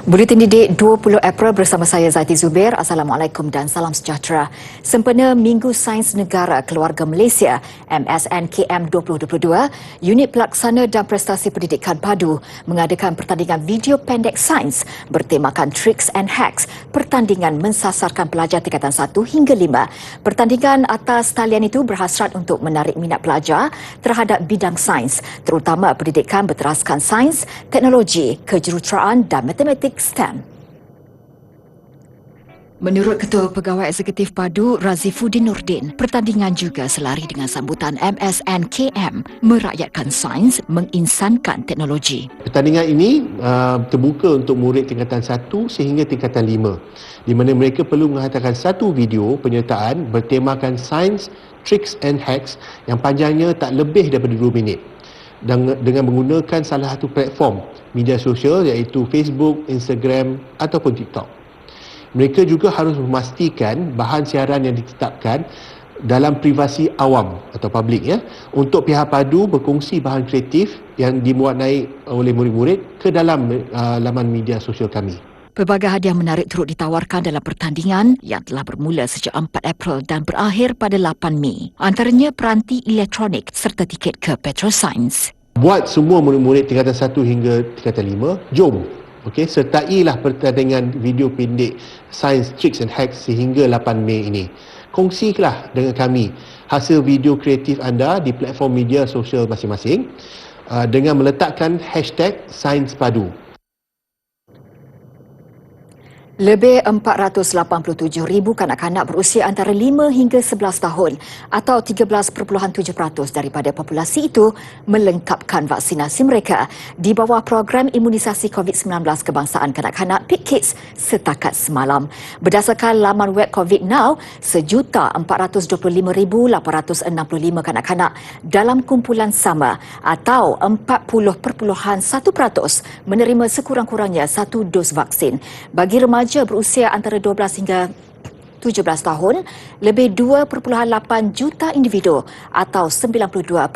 Buletin Didik 20 April bersama saya Zaiti Zubair. Assalamualaikum dan salam sejahtera. Sempena Minggu Sains Negara Keluarga Malaysia MSNKM 2022, Unit Pelaksana dan Prestasi Pendidikan Padu mengadakan pertandingan video pendek sains bertemakan Tricks and Hacks. Pertandingan mensasarkan pelajar tingkatan 1 hingga 5. Pertandingan atas talian itu berhasrat untuk menarik minat pelajar terhadap bidang sains, terutama pendidikan berteraskan sains, teknologi, kejuruteraan dan matematik STEM. Menurut Ketua Pegawai Eksekutif Padu Razifuddin Nordin, pertandingan juga selari dengan sambutan MSNKM merakyatkan sains, menginsankan teknologi. Pertandingan ini terbuka untuk murid tingkatan 1 sehingga tingkatan 5, di mana mereka perlu menghantarkan satu video penyertaan bertemakan sains, tricks and hacks yang panjangnya tak lebih daripada 2 minit. Dengan menggunakan salah satu platform media sosial iaitu Facebook, Instagram ataupun TikTok. Mereka juga harus memastikan bahan siaran yang ditetapkan dalam privasi awam atau publik untuk pihak padu berkongsi bahan kreatif yang dimuat naik oleh murid-murid ke dalam laman media sosial kami. Pelbagai hadiah menarik turut ditawarkan dalam pertandingan yang telah bermula sejak 4 April dan berakhir pada 8 Mei. Antaranya peranti elektronik serta tiket ke Petroscience. Buat semua murid-murid tingkatan 1 hingga tingkatan 5, jom sertailah pertandingan video pendek Science, Tricks and Hacks sehingga 8 Mei ini. Kongsilah dengan kami hasil video kreatif anda di platform media sosial masing-masing dengan meletakkan hashtag #SainsPadu. Lebih 487,000 kanak-kanak berusia antara 5 hingga 11 tahun atau 13.7% daripada populasi itu melengkapkan vaksinasi mereka di bawah program imunisasi COVID-19 kebangsaan kanak-kanak PIKKIDS setakat semalam. Berdasarkan laman web COVID Now, 1,425,865 kanak-kanak dalam kumpulan sama atau 40.1% menerima sekurang-kurangnya satu dos vaksin. Bagi remaja berusia antara 12 hingga 17 tahun, lebih 2.8 juta individu atau 92.5%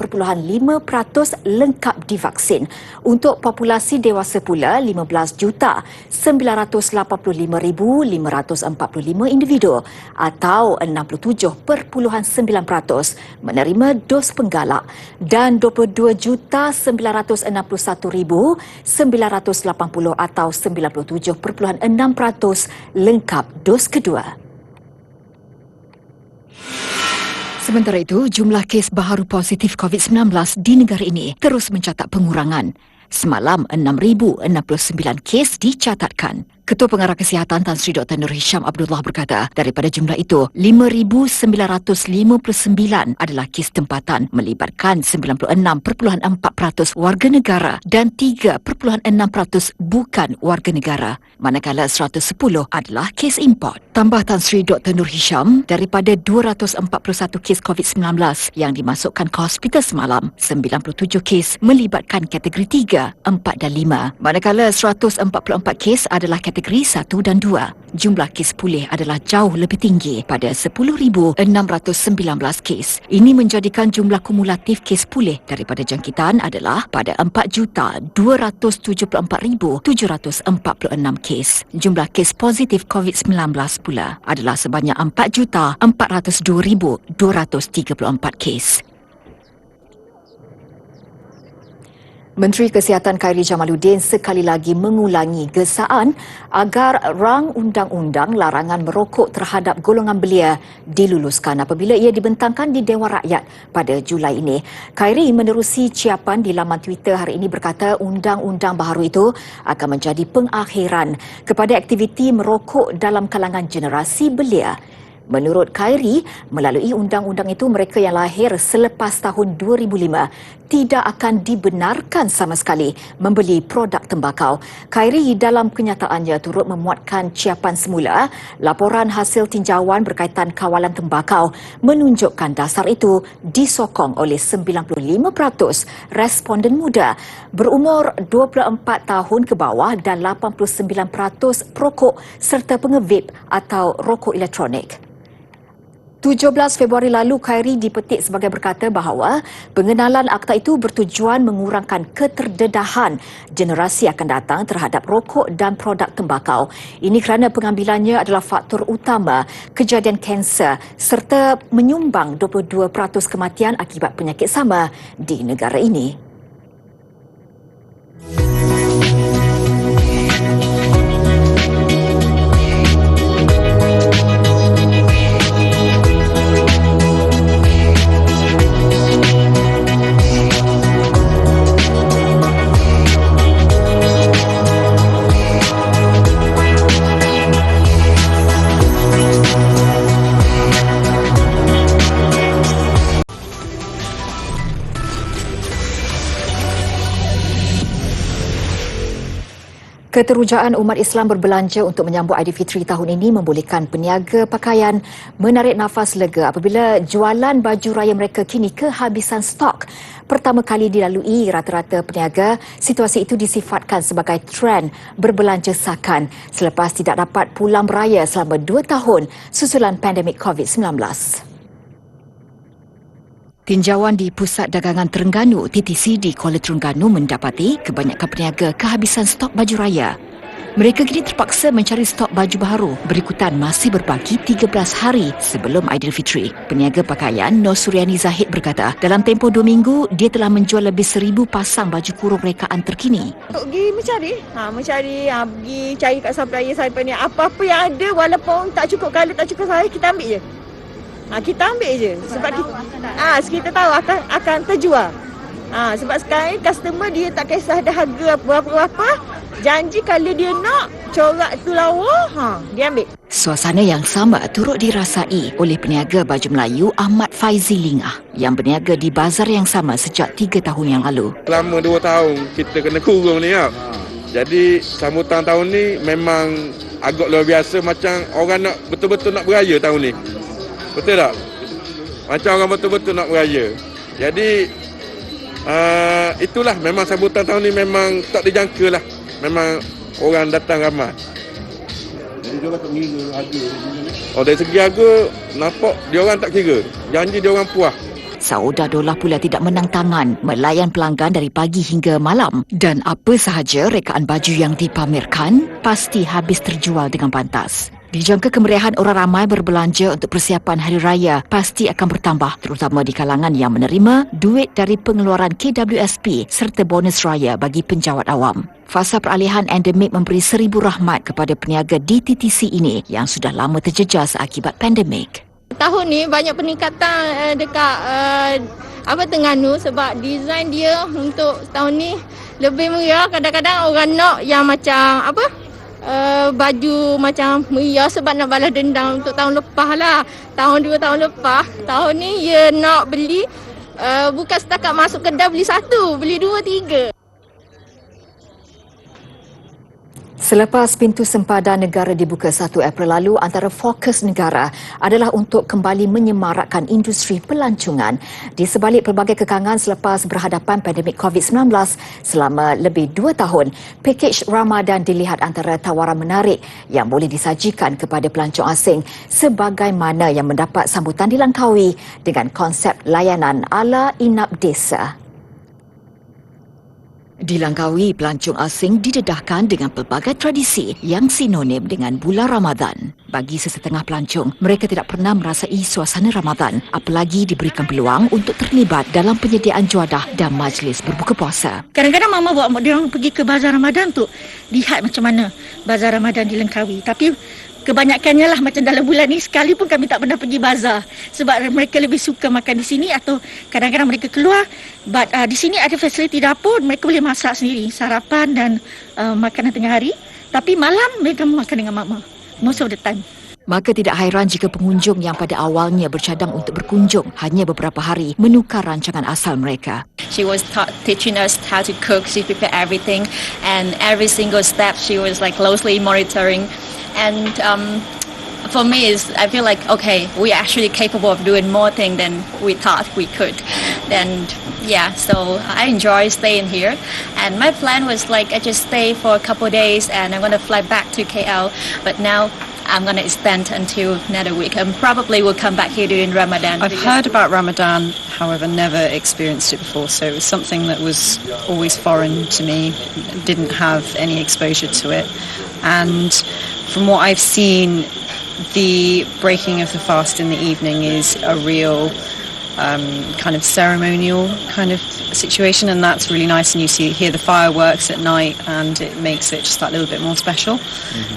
lengkap divaksin. Untuk populasi dewasa pula, 15,985,545 individu atau 67.9% menerima dos penggalak dan 22,961,980 atau 97.6% lengkap dos kedua. Sementara itu, jumlah kes baharu positif COVID-19 di negara ini terus mencatat pengurangan. Semalam, 6,069 kes dicatatkan. Ketua Pengarah Kesihatan Tan Sri Dr. Nur Hisham Abdullah berkata, daripada jumlah itu, 5,959 adalah kes tempatan melibatkan 96.4% warga negara dan 3.6% bukan warga negara, manakala 110 adalah kes import. Tambah Tan Sri Dr. Nur Hisham, daripada 241 kes COVID-19 yang dimasukkan ke hospital semalam, 97 kes melibatkan kategori 3, 4 dan 5, manakala 144 kes adalah kategori 1 dan 2. Jumlah kes pulih adalah jauh lebih tinggi pada 10,619 kes. Ini menjadikan jumlah kumulatif kes pulih daripada jangkitan adalah pada 4,274,746 kes. Jumlah kes positif COVID-19 pula adalah sebanyak 4,402,234 kes. Menteri Kesihatan Khairy Jamaluddin sekali lagi mengulangi gesaan agar rang undang-undang larangan merokok terhadap golongan belia diluluskan apabila ia dibentangkan di Dewan Rakyat pada Julai ini. Khairy menerusi ciapan di laman Twitter hari ini berkata undang-undang baharu itu akan menjadi pengakhiran kepada aktiviti merokok dalam kalangan generasi belia. Menurut Khairy, melalui undang-undang itu mereka yang lahir selepas tahun 2005 tidak akan dibenarkan sama sekali membeli produk tembakau. Khairy dalam kenyataannya turut memuatkan ciapan semula. Laporan hasil tinjauan berkaitan kawalan tembakau menunjukkan dasar itu disokong oleh 95% responden muda berumur 24 tahun ke bawah dan 89% perokok serta pengevip atau rokok elektronik. 17 Februari lalu, Khairi dipetik sebagai berkata bahawa pengenalan akta itu bertujuan mengurangkan keterdedahan generasi akan datang terhadap rokok dan produk tembakau. Ini kerana pengambilannya adalah faktor utama kejadian kanser serta menyumbang 22% kematian akibat penyakit sama di negara ini. Keterujaan umat Islam berbelanja untuk menyambut Aidilfitri tahun ini membolehkan peniaga pakaian menarik nafas lega apabila jualan baju raya mereka kini kehabisan stok. Pertama kali dilalui rata-rata peniaga, situasi itu disifatkan sebagai trend berbelanja sakan selepas tidak dapat pulang beraya selama 2 tahun susulan pandemik COVID-19. Tinjauan di Pusat Dagangan Terengganu TTC di Kuala Terengganu mendapati kebanyakan peniaga kehabisan stok baju raya. Mereka kini terpaksa mencari stok baju baru berikutan masih berbaki 13 hari sebelum Aidilfitri. Peniaga pakaian Nur Suryani Zahid berkata, dalam tempoh 2 minggu dia telah menjual lebih 1,000 pasang baju kurung rekaan terkini. Pergi mencari, pergi cari kat supplier ni apa-apa yang ada walaupun tak cukup kala tak cukup saya kita ambil je. Kita ambil je sebab kita tahu akan terjual. Sebab sekarang customer dia tak kisah dah harga berapa-berapa, janji kalau dia nak corak tu lawa, dia ambil. Suasana yang sama turut dirasai oleh peniaga baju Melayu Ahmad Faizi Lingah yang berniaga di bazar yang sama sejak 3 tahun yang lalu. Selama 2 tahun kita kena kurung ni ya. Jadi sambutan tahun ni memang agak luar biasa, macam orang nak betul-betul nak beraya tahun ni. Betul tak? Macam orang betul-betul nak beraya. Jadi itulah memang sambutan tahun ni memang tak dijangka lah. Memang orang datang ramai. Jadi dia orang tak kira harga. Dari segi harga nampak dia orang tak kira. Janji dia orang puas. Sauda Dolah pula tidak menang tangan melayan pelanggan dari pagi hingga malam. Dan apa sahaja rekaan baju yang dipamerkan pasti habis terjual dengan pantas. Dijangka kemeriahan orang ramai berbelanja untuk persiapan Hari Raya pasti akan bertambah terutama di kalangan yang menerima duit dari pengeluaran KWSP serta bonus raya bagi penjawat awam. Fasa peralihan endemik memberi 1,000 rahmat kepada peniaga di TTC ini yang sudah lama terjejas akibat pandemik. Tahun ni banyak peningkatan dekat Terengganu sebab design dia untuk tahun ni lebih meriah. Kadang-kadang orang nak yang macam baju macam meriah sebab nak balas dendam untuk tahun lepas lah. Tahun 2 tahun lepas, tahun ni dia nak beli bukan setakat masuk kedai beli 1, beli 2, 3. Selepas pintu sempadan negara dibuka 1 April lalu, antara fokus negara adalah untuk kembali menyemarakkan industri pelancongan. Di sebalik pelbagai kekangan selepas berhadapan pandemik COVID-19 selama lebih 2 tahun, pakej Ramadan dilihat antara tawaran menarik yang boleh disajikan kepada pelancong asing sebagaimana yang mendapat sambutan di Langkawi dengan konsep layanan ala inap desa. Di Langkawi, pelancong asing didedahkan dengan pelbagai tradisi yang sinonim dengan bulan Ramadan. Bagi sesetengah pelancong, mereka tidak pernah merasai suasana Ramadan, apalagi diberikan peluang untuk terlibat dalam penyediaan juadah dan majlis berbuka puasa. Kadang-kadang mama bawa dia orang pergi ke bazar Ramadan tu, lihat macam mana bazar Ramadan di Langkawi. Tapi kebanyakannya lah macam dalam bulan ni sekali pun kami tak pernah pergi bazar sebab mereka lebih suka makan di sini atau kadang-kadang mereka keluar. But di sini ada fasiliti dapur, mereka boleh masak sendiri sarapan dan makanan tengah hari. Tapi malam mereka makan dengan mama most of the time. Maka tidak hairan jika pengunjung yang pada awalnya bercadang untuk berkunjung hanya beberapa hari menukar rancangan asal mereka. She was teaching us how to cook. She prepared everything, and every single step she was like closely monitoring. And for me, I feel like, okay, we're actually capable of doing more things than we thought we could. And yeah, so I enjoy staying here. And my plan was like, I just stay for a couple of days and I'm going to fly back to KL. But now I'm going to extend until another week, and probably will come back here during Ramadan. I've heard about Ramadan, however, never experienced it before, so it was something that was always foreign to me, didn't have any exposure to it. And from what I've seen, the breaking of the fast in the evening is a real kind of ceremonial kind of situation, and that's really nice, and you hear the fireworks at night, and it makes it just that little bit more special.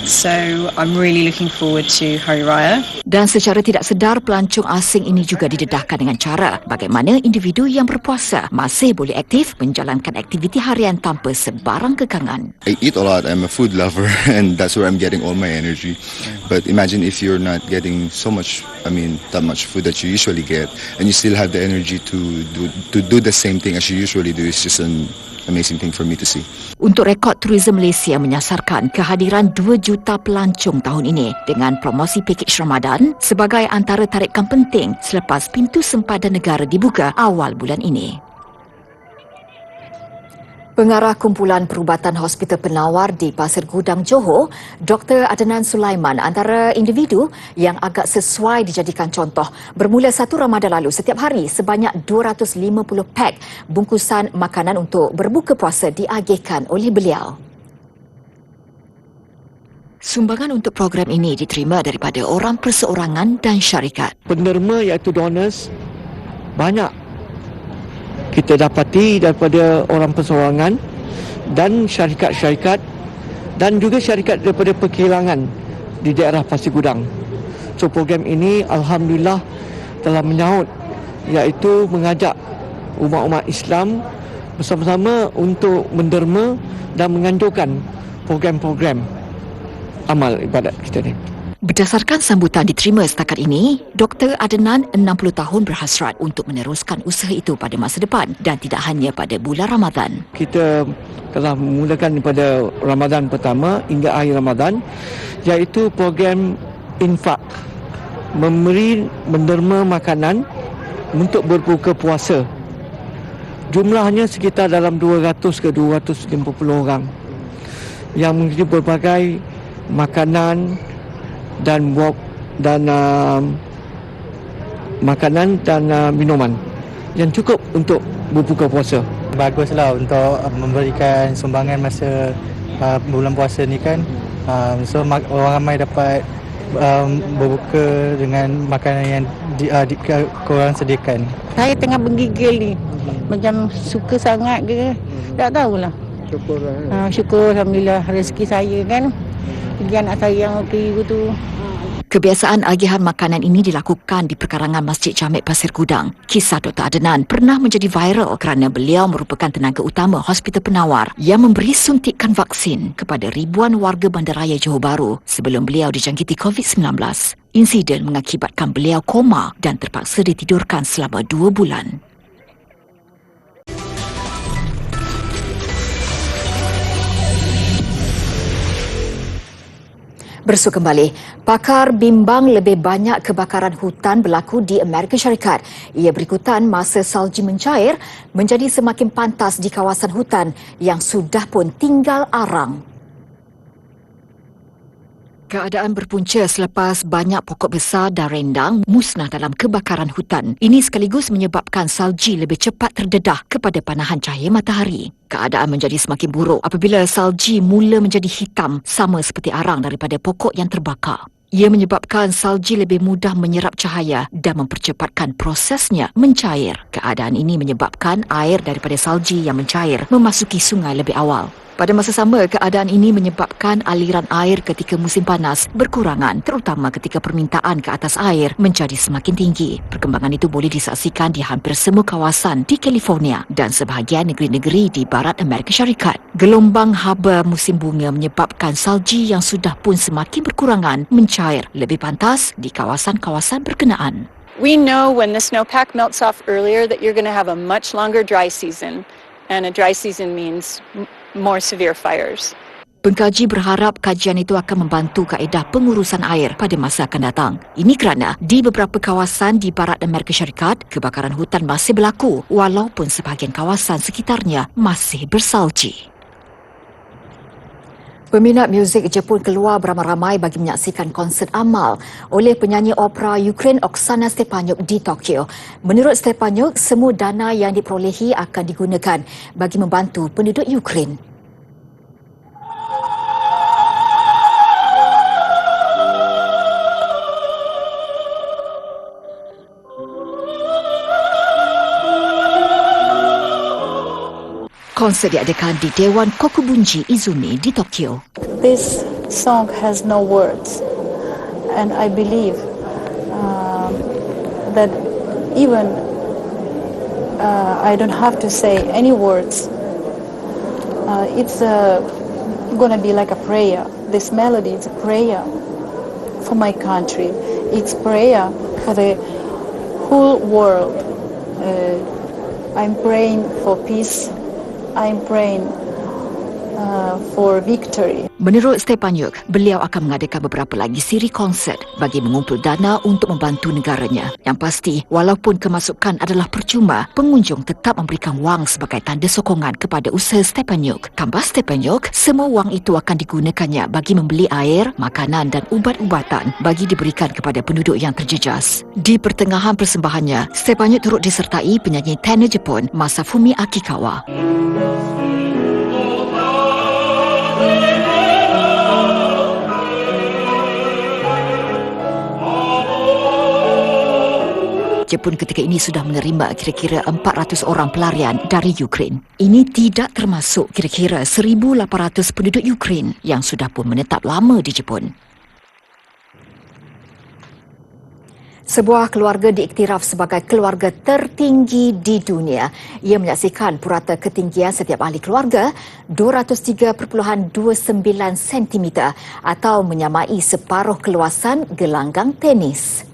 So I'm really looking forward to Hari Raya. Dan secara tidak sedar, pelancong asing ini juga didedahkan dengan cara bagaimana individu yang berpuasa masih boleh aktif menjalankan aktiviti harian tanpa sebarang kekangan. I eat a lot. I'm a food lover, and that's where I'm getting all my energy. But imagine if you're not getting so much, that much food that you usually get, and you still have the energy to do the same thing as you usually do. It's just an amazing thing for me to see. Untuk rekod, Tourism Malaysia menyasarkan kehadiran 2 juta pelancong tahun ini dengan promosi pakej Ramadan sebagai antara tarikan penting selepas pintu sempadan negara dibuka awal bulan ini. Pengarah Kumpulan Perubatan Hospital Penawar di Pasir Gudang, Johor, Dr. Adnan Sulaiman antara individu yang agak sesuai dijadikan contoh. Bermula 1 Ramadan lalu, setiap hari sebanyak 250 pak bungkusan makanan untuk berbuka puasa diagihkan oleh beliau. Sumbangan untuk program ini diterima daripada orang perseorangan dan syarikat. Penerima iaitu donors banyak kita dapati daripada orang perseorangan dan syarikat-syarikat dan juga syarikat daripada perkilangan di daerah Pasir Gudang. So program ini alhamdulillah telah menyaut, iaitu mengajak umat-umat Islam bersama-sama untuk menderma dan menganjurkan program-program amal ibadat kita ni. Berdasarkan sambutan diterima setakat ini, Dr. Adnan 60 tahun berhasrat untuk meneruskan usaha itu pada masa depan dan tidak hanya pada bulan Ramadan. Kita telah memulakan pada Ramadan pertama hingga akhir Ramadan, iaitu program infak, memberi menderma makanan untuk berbuka puasa. Jumlahnya sekitar dalam 200 ke 250 orang yang mengikuti berbagai makanan dan makanan dan minuman yang cukup untuk berbuka puasa. Baguslah untuk memberikan sumbangan masa bulan puasa ni kan. So orang ramai dapat berbuka dengan makanan yang korang sediakan. Saya tengah menggigil ni. Macam suka sangat ke? Tak tahulah. Syukur alhamdulillah rezeki saya kan. Pergi anak saya yang okey tu. Kebiasaan agihan makanan ini dilakukan di perkarangan Masjid Jamek Pasir Gudang. Kisah Dr. Adnan pernah menjadi viral kerana beliau merupakan tenaga utama Hospital Penawar yang memberi suntikan vaksin kepada ribuan warga Bandaraya Johor Bahru sebelum beliau dijangkiti COVID-19. Insiden mengakibatkan beliau koma dan terpaksa ditidurkan selama 2 bulan. Bersu kembali, pakar bimbang lebih banyak kebakaran hutan berlaku di Amerika Syarikat. Ia berikutan masa salji mencair menjadi semakin pantas di kawasan hutan yang sudah pun tinggal arang. Keadaan berpunca selepas banyak pokok besar dan rendang musnah dalam kebakaran hutan. Ini sekaligus menyebabkan salji lebih cepat terdedah kepada panahan cahaya matahari. Keadaan menjadi semakin buruk apabila salji mula menjadi hitam sama seperti arang daripada pokok yang terbakar. Ia menyebabkan salji lebih mudah menyerap cahaya dan mempercepatkan prosesnya mencair. Keadaan ini menyebabkan air daripada salji yang mencair memasuki sungai lebih awal. Pada masa sama, keadaan ini menyebabkan aliran air ketika musim panas berkurangan, terutama ketika permintaan ke atas air menjadi semakin tinggi. Perkembangan itu boleh disaksikan di hampir semua kawasan di California dan sebahagian negeri-negeri di barat Amerika Syarikat. Gelombang haba musim bunga menyebabkan salji yang sudah pun semakin berkurangan mencair lebih pantas di kawasan-kawasan berkenaan. We know when the snowpack melts off earlier that you're going to have a much longer dry season, and a dry season means more severe fires. Pengkaji berharap kajian itu akan membantu kaedah pengurusan air pada masa akan datang. Ini kerana di beberapa kawasan di barat Amerika Syarikat, kebakaran hutan masih berlaku walaupun sebahagian kawasan sekitarnya masih bersalji. Peminat muzik Jepun keluar beramai-ramai bagi menyaksikan konsert amal oleh penyanyi opera Ukraine Oksana Stepanyuk di Tokyo. Menurut Stepanyuk, semua dana yang diperolehi akan digunakan bagi membantu penduduk Ukraine. Konsert diadakan di Dewan Kokubunji Izumi di Tokyo. This song has no words, and I believe that even I don't have to say any words. It's going to be like a prayer. This melody is a prayer for my country. It's prayer for the whole world. I'm praying for peace. I'm praying for victory. Menurut Stepanyuk, beliau akan mengadakan beberapa lagi siri konsert bagi mengumpul dana untuk membantu negaranya. Yang pasti, walaupun kemasukan adalah percuma, pengunjung tetap memberikan wang sebagai tanda sokongan kepada usaha Stepanyuk. Tambah Stepanyuk, semua wang itu akan digunakannya bagi membeli air, makanan dan ubat-ubatan bagi diberikan kepada penduduk yang terjejas. Di pertengahan persembahannya, Stepanyuk turut disertai penyanyi tenor Jepun Masafumi Akikawa. Jepun ketika ini sudah menerima kira-kira 400 orang pelarian dari Ukraine. Ini tidak termasuk kira-kira 1,800 penduduk Ukraine yang sudah pun menetap lama di Jepun. Sebuah keluarga diiktiraf sebagai keluarga tertinggi di dunia. Ia menyaksikan purata ketinggian setiap ahli keluarga 203.29 cm atau menyamai separuh keluasan gelanggang tenis.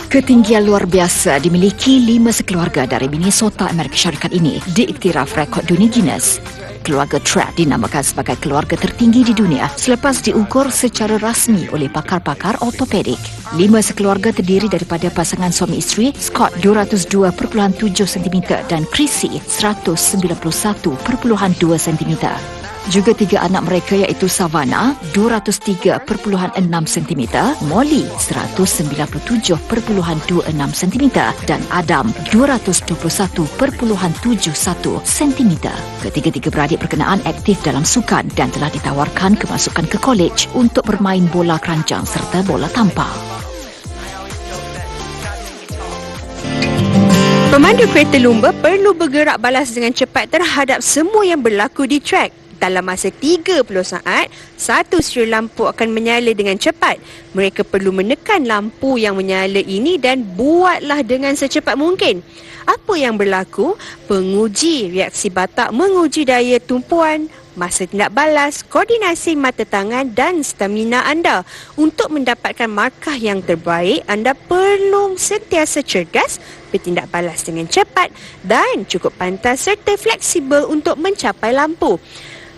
Ketinggian luar biasa dimiliki 5 sekeluarga dari Minnesota, Amerika Syarikat ini diiktiraf rekod dunia Guinness. Keluarga Trapp dinamakan sebagai keluarga tertinggi di dunia selepas diukur secara rasmi oleh pakar-pakar ortopedik. 5 sekeluarga terdiri daripada pasangan suami isteri Scott 202.7 cm dan Chrissy 191.2 cm. Juga 3 anak mereka iaitu Savannah 203.6 cm, Molly 197.26 cm dan Adam 221.71 cm. Ketiga-tiga beradik berkenaan aktif dalam sukan dan telah ditawarkan kemasukan ke kolej untuk bermain bola keranjang serta bola tampar. Pemandu kereta lumba perlu bergerak balas dengan cepat terhadap semua yang berlaku di trek. Dalam masa 30 saat, satu seri lampu akan menyala dengan cepat. Mereka perlu menekan lampu yang menyala ini dan buatlah dengan secepat mungkin. Apa yang berlaku? Penguji reaksi batak menguji daya tumpuan, masa tindak balas, koordinasi mata tangan dan stamina anda. Untuk mendapatkan markah yang terbaik, anda perlu sentiasa cergas, bertindak balas dengan cepat dan cukup pantas serta fleksibel untuk mencapai lampu.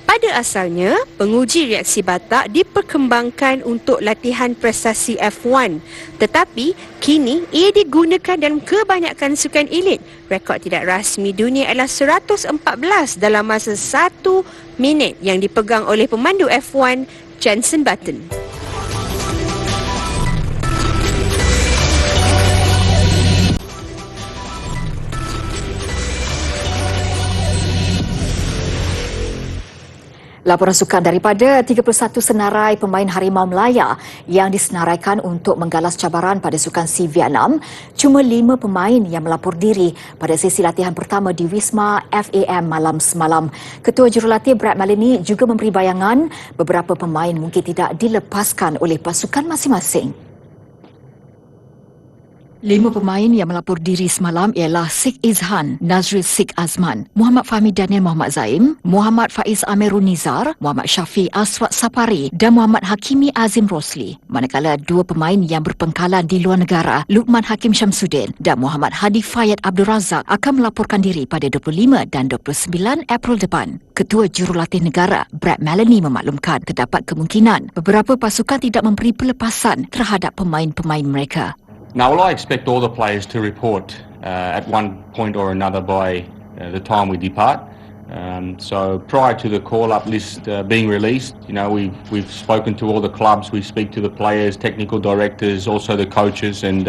Pada asalnya, penguji reaksi batak diperkembangkan untuk latihan prestasi F1. Tetapi, kini ia digunakan dalam kebanyakan sukan elit. Rekod tidak rasmi dunia adalah 114 dalam masa 1 minit yang dipegang oleh pemandu F1 Jenson Button. Laporan sukan daripada 31 senarai pemain Harimau Melaya yang disenaraikan untuk menggalas cabaran pada Sukan SEA Vietnam. Cuma 5 pemain yang melapor diri pada sesi latihan pertama di Wisma FAM malam semalam. Ketua Jurulatih Brad Maloney juga memberi bayangan beberapa pemain mungkin tidak dilepaskan oleh pasukan masing-masing. 5 pemain yang melapor diri semalam ialah Sik Izhan, Nazrul Sik Azman, Muhammad Fahmi Daniel Muhammad Zaim, Muhammad Faiz Amirul Nizar, Muhammad Syafi Aswat Sapari dan Muhammad Hakimi Azim Rosli. Manakala 2 pemain yang berpengkalan di luar negara, Luqman Hakim Syamsuddin dan Muhammad Hadi Fayyad Abdul Razak akan melaporkan diri pada 25 dan 29 April depan. Ketua Jurulatih Negara Brad Maloney memaklumkan terdapat kemungkinan beberapa pasukan tidak memberi pelepasan terhadap pemain-pemain mereka. Now, well, I expect all the players to report at one point or another by the time we depart. So prior to the call-up list being released, we've spoken to all the clubs, we speak to the players, technical directors, also the coaches, and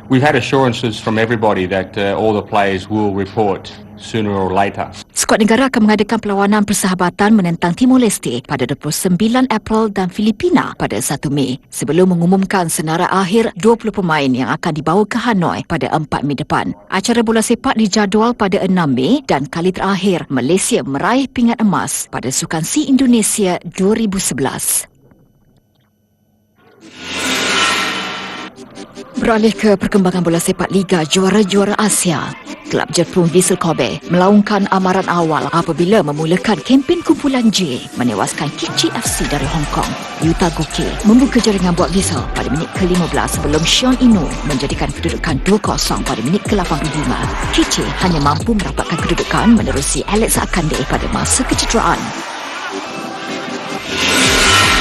we've had assurances from everybody that all the players will report sooner or later. Skuad negara akan mengadakan perlawanan persahabatan menentang Timor Leste pada 29 April dan Filipina pada 1 Mei sebelum mengumumkan senarai akhir 20 pemain yang akan dibawa ke Hanoi pada 4 Mei depan. Acara bola sepak dijadual pada 6 Mei dan kali terakhir Malaysia meraih pingat emas pada Sukan SEA Indonesia 2011. Beralih ke perkembangan bola sepak Liga Juara-Juara Asia. Kelab Jepun Vissel Kobe melaungkan amaran awal apabila memulakan kempen kumpulan J menewaskan Kichi FC dari Hong Kong. Yuta Goki membuka jaringan buat Vissel pada minit ke-15 sebelum Sean Inu menjadikan kedudukan 2-0 pada minit ke-85. Kichi hanya mampu merapatkan kedudukan menerusi Alex Akande pada masa kecederaan.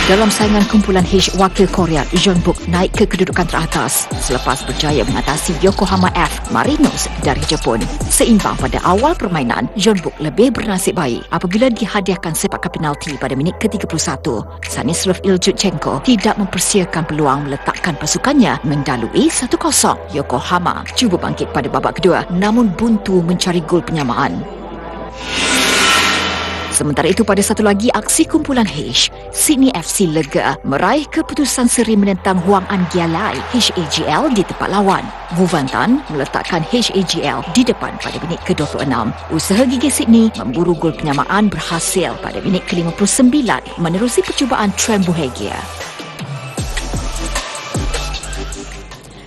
Dalam saingan kumpulan H, wakil Korea Jeonbuk naik ke kedudukan teratas selepas berjaya mengatasi Yokohama F Marinos dari Jepun. Seimbang pada awal permainan, Jeonbuk lebih bernasib baik apabila dihadiahkan sepakan penalti pada minit ke-31. Stanislav Iljutchenko tidak mempersiakan peluang meletakkan pasukannya mendalui 1-0. Yokohama cuba bangkit pada babak kedua namun buntu mencari gol penyamaan. Sementara itu pada satu lagi aksi kumpulan H, Sydney FC lega meraih keputusan seri menentang Huang An Gialai HAGL di tempat lawan. Wu Van Tan meletakkan HAGL di depan pada minit ke-26. Usaha gigi Sydney memburu gol penyamaan berhasil pada minit ke-59 menerusi percubaan Trent Buhegia.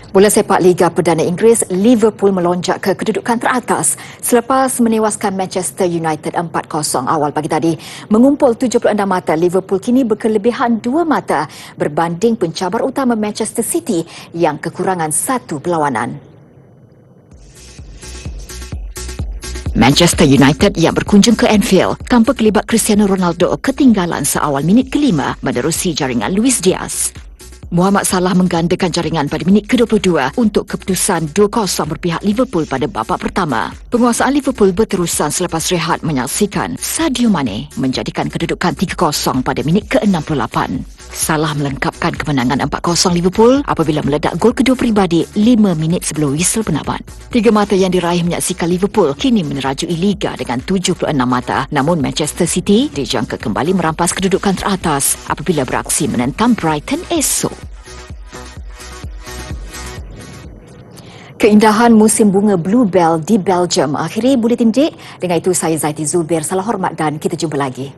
Bola sepak Liga Perdana Inggeris, Liverpool melonjak ke kedudukan teratas selepas menewaskan Manchester United 4-0 awal pagi tadi. Mengumpul 76 mata, Liverpool kini berkelebihan 2 mata berbanding pencabar utama Manchester City yang kekurangan 1 perlawanan. Manchester United yang berkunjung ke Anfield tanpa kelibat Cristiano Ronaldo ketinggalan seawal minit ke-5 menerusi jaringan Luis Diaz. Muhammad Salah menggandakan jaringan pada minit ke-22 untuk keputusan 2-0 berpihak Liverpool pada babak pertama. Penguasaan Liverpool berterusan selepas rehat menyaksikan Sadio Mane menjadikan kedudukan 3-0 pada minit ke-68. Salah melengkapkan kemenangan 4-0 Liverpool apabila meledak gol kedua peribadi 5 minit sebelum whistle penamat. 3 mata yang diraih menyaksikan Liverpool kini menerajui Liga dengan 76 mata. Namun Manchester City dijangka kembali merampas kedudukan teratas apabila beraksi menentang Brighton esok. Keindahan musim bunga Bluebell di Belgium akhiri Buletin Date. Dengan itu saya Zaiti Zubir. Salam hormat dan kita jumpa lagi.